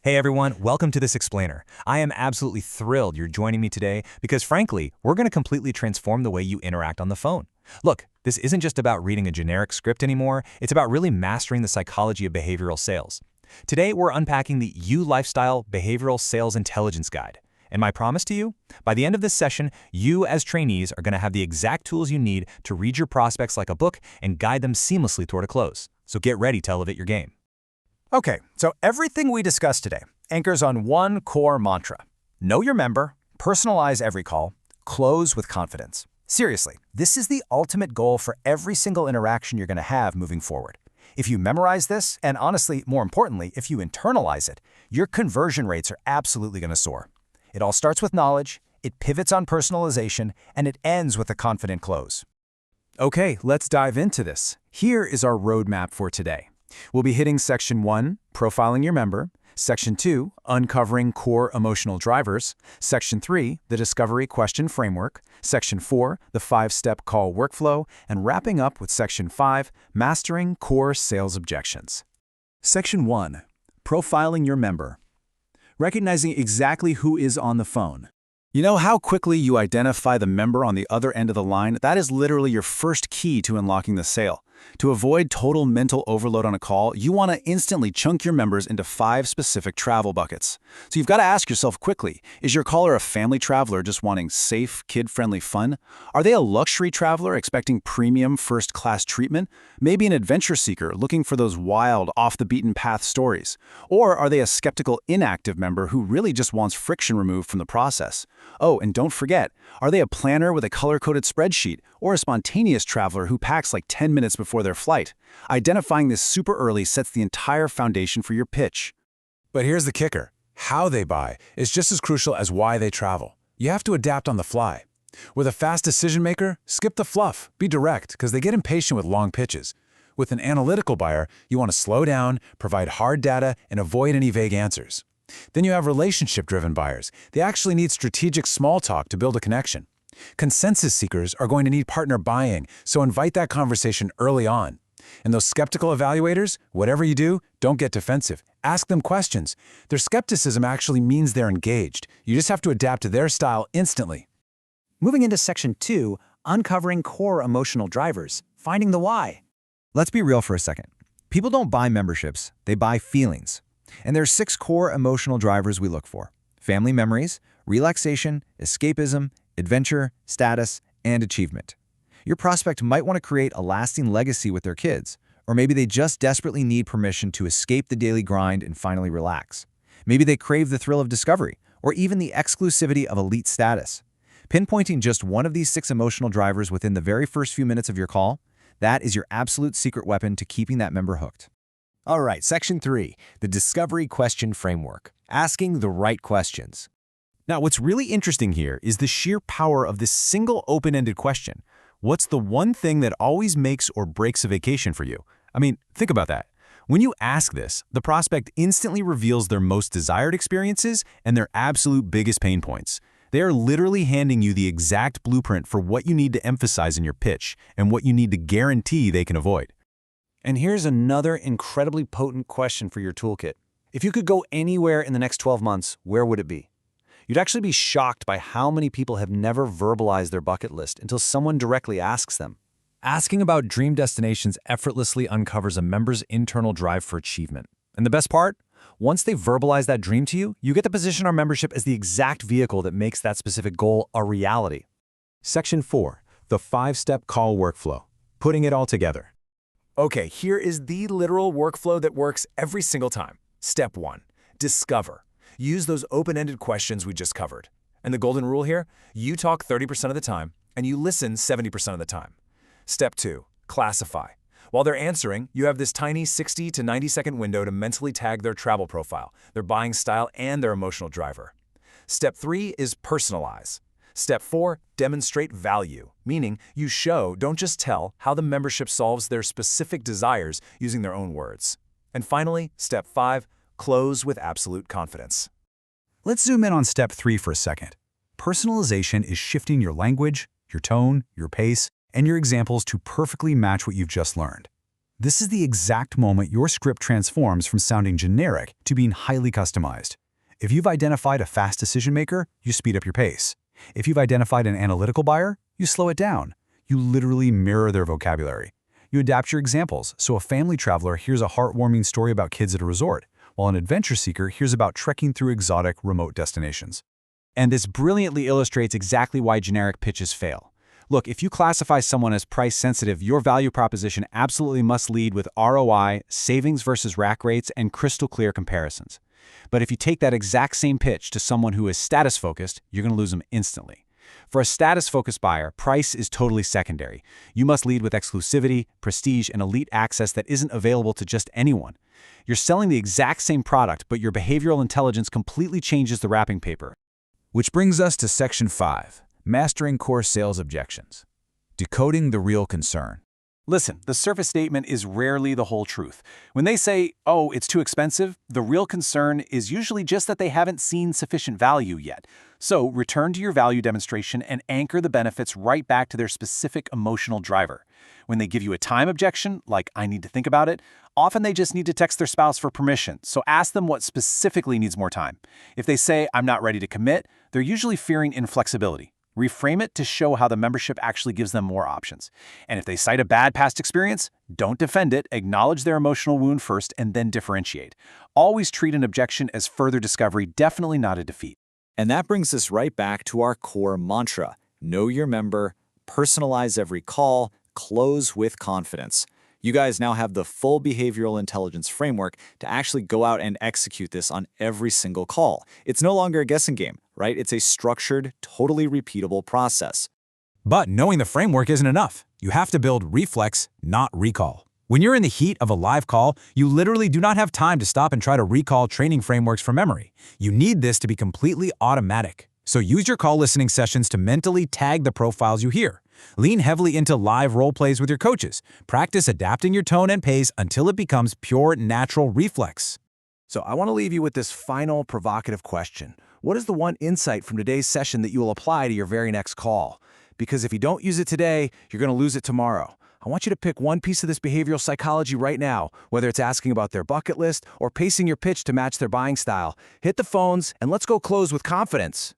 Hey everyone, welcome to this explainer. I am absolutely thrilled you're joining me today because frankly, we're going to completely transform the way you interact on the phone. Look, this isn't just about reading a generic script anymore, it's about really mastering the psychology of behavioral sales. Today, we're unpacking the You Lifestyle Behavioral Sales Intelligence Guide. And my promise to you, by the end of this session, you as trainees are going to have the exact tools you need to read your prospects like a book and guide them seamlessly toward a close. So get ready to elevate your game. Okay, so everything we discussed today anchors on one core mantra. Know your member, personalize every call, close with confidence. Seriously, this is the ultimate goal for every single interaction you're going to have moving forward. If you memorize this, and honestly, more importantly, if you internalize it, your conversion rates are absolutely going to soar. It all starts with knowledge, it pivots on personalization, and it ends with a confident close. Okay, let's dive into this. Here is our roadmap for today. We'll be hitting Section 1, Profiling Your Member, Section 2, Uncovering Core Emotional Drivers, Section 3, the Discovery Question Framework, Section 4, the 5-Step Call Workflow, and wrapping up with Section 5, Mastering Core Sales Objections. Section 1, Profiling Your Member. Recognizing exactly who is on the phone. You know how quickly you identify the member on the other end of the line? That is literally your first key to unlocking the sale. To avoid total mental overload on a call, you want to instantly chunk your members into 5 specific travel buckets. So you've got to ask yourself quickly, is your caller a family traveler just wanting safe, kid-friendly fun? Are they a luxury traveler expecting premium first-class treatment? Maybe an adventure seeker looking for those wild, off-the-beaten-path stories? Or are they a skeptical, inactive member who really just wants friction removed from the process? Oh, and don't forget, are they a planner with a color-coded spreadsheet or a spontaneous traveler who packs like 10 minutes before their flight? Identifying this super early sets the entire foundation for your pitch. But here's the kicker. How they buy is just as crucial as why they travel. You have to adapt on the fly. With a fast decision maker, skip the fluff. Be direct, because they get impatient with long pitches. With an analytical buyer, you want to slow down, provide hard data, and avoid any vague answers. Then you have relationship-driven buyers. They actually need strategic small talk to build a connection. Consensus seekers are going to need partner buying, so invite that conversation early on. And those skeptical evaluators, whatever you do, don't get defensive. Ask them questions. Their skepticism actually means they're engaged. You just have to adapt to their style instantly. Moving into Section 2, Uncovering Core Emotional Drivers, Finding the Why. Let's be real for a second. People don't buy memberships, they buy feelings. And there are 6 core emotional drivers we look for: family memories, relaxation, escapism, adventure, status, and achievement. Your prospect might want to create a lasting legacy with their kids, or maybe they just desperately need permission to escape the daily grind and finally relax. Maybe they crave the thrill of discovery, or even the exclusivity of elite status. Pinpointing just one of these 6 emotional drivers within the very first few minutes of your call, that is your absolute secret weapon to keeping that member hooked. All right, Section 3, the Discovery Question Framework, asking the right questions. Now, what's really interesting here is the sheer power of this single open-ended question. What's the one thing that always makes or breaks a vacation for you? I mean, think about that. When you ask this, the prospect instantly reveals their most desired experiences and their absolute biggest pain points. They are literally handing you the exact blueprint for what you need to emphasize in your pitch and what you need to guarantee they can avoid. And here's another incredibly potent question for your toolkit. If you could go anywhere in the next 12 months, where would it be? You'd actually be shocked by how many people have never verbalized their bucket list until someone directly asks them. Asking about dream destinations effortlessly uncovers a member's internal drive for achievement. And the best part? Once they verbalize that dream to you, you get to position our membership as the exact vehicle that makes that specific goal a reality. Section 4, the 5-Step Call Workflow, putting it all together. Okay, here is the literal workflow that works every single time. Step 1, discover. Use those open-ended questions we just covered. And the golden rule here, you talk 30% of the time, and you listen 70% of the time. Step 2, classify. While they're answering, you have this tiny 60 to 90-second window to mentally tag their travel profile, their buying style, and their emotional driver. Step 3 is personalize. Step 4, demonstrate value, meaning you show, don't just tell, how the membership solves their specific desires using their own words. And finally, Step 5, close with absolute confidence. Let's zoom in on Step 3 for a second. Personalization is shifting your language, your tone, your pace, and your examples to perfectly match what you've just learned. This is the exact moment your script transforms from sounding generic to being highly customized. If you've identified a fast decision maker, you speed up your pace. If you've identified an analytical buyer, you slow it down. You literally mirror their vocabulary. You adapt your examples, so a family traveler hears a heartwarming story about kids at a resort, while an adventure seeker hears about trekking through exotic, remote destinations. And this brilliantly illustrates exactly why generic pitches fail. Look, if you classify someone as price-sensitive, your value proposition absolutely must lead with ROI, savings versus rack rates, and crystal-clear comparisons. But if you take that exact same pitch to someone who is status-focused, you're going to lose them instantly. For a status-focused buyer, price is totally secondary. You must lead with exclusivity, prestige, and elite access that isn't available to just anyone. You're selling the exact same product, but your behavioral intelligence completely changes the wrapping paper. Which brings us to Section 5, Mastering Core Sales Objections. Decoding the real concern. Listen, the surface statement is rarely the whole truth. When they say, oh, it's too expensive, the real concern is usually just that they haven't seen sufficient value yet. So return to your value demonstration and anchor the benefits right back to their specific emotional driver. When they give you a time objection, like I need to think about it, often they just need to text their spouse for permission, so ask them what specifically needs more time. If they say, I'm not ready to commit, they're usually fearing inflexibility. Reframe it to show how the membership actually gives them more options. And if they cite a bad past experience, don't defend it, acknowledge their emotional wound first, and then differentiate. Always treat an objection as further discovery, definitely not a defeat. And that brings us right back to our core mantra: know your member, personalize every call, close with confidence. You guys now have the full behavioral intelligence framework to actually go out and execute this on every single call. It's no longer a guessing game, right? It's a structured, totally repeatable process. But knowing the framework isn't enough. You have to build reflex, not recall. When you're in the heat of a live call, you literally do not have time to stop and try to recall training frameworks from memory. You need this to be completely automatic. So use your call listening sessions to mentally tag the profiles you hear. Lean heavily into live role plays with your coaches. Practice adapting your tone and pace until it becomes pure natural reflex. So I want to leave you with this final provocative question. What is the one insight from today's session that you will apply to your very next call? Because if you don't use it today, you're going to lose it tomorrow. I want you to pick one piece of this behavioral psychology right now, whether it's asking about their bucket list or pacing your pitch to match their buying style. Hit the phones and let's go close with confidence.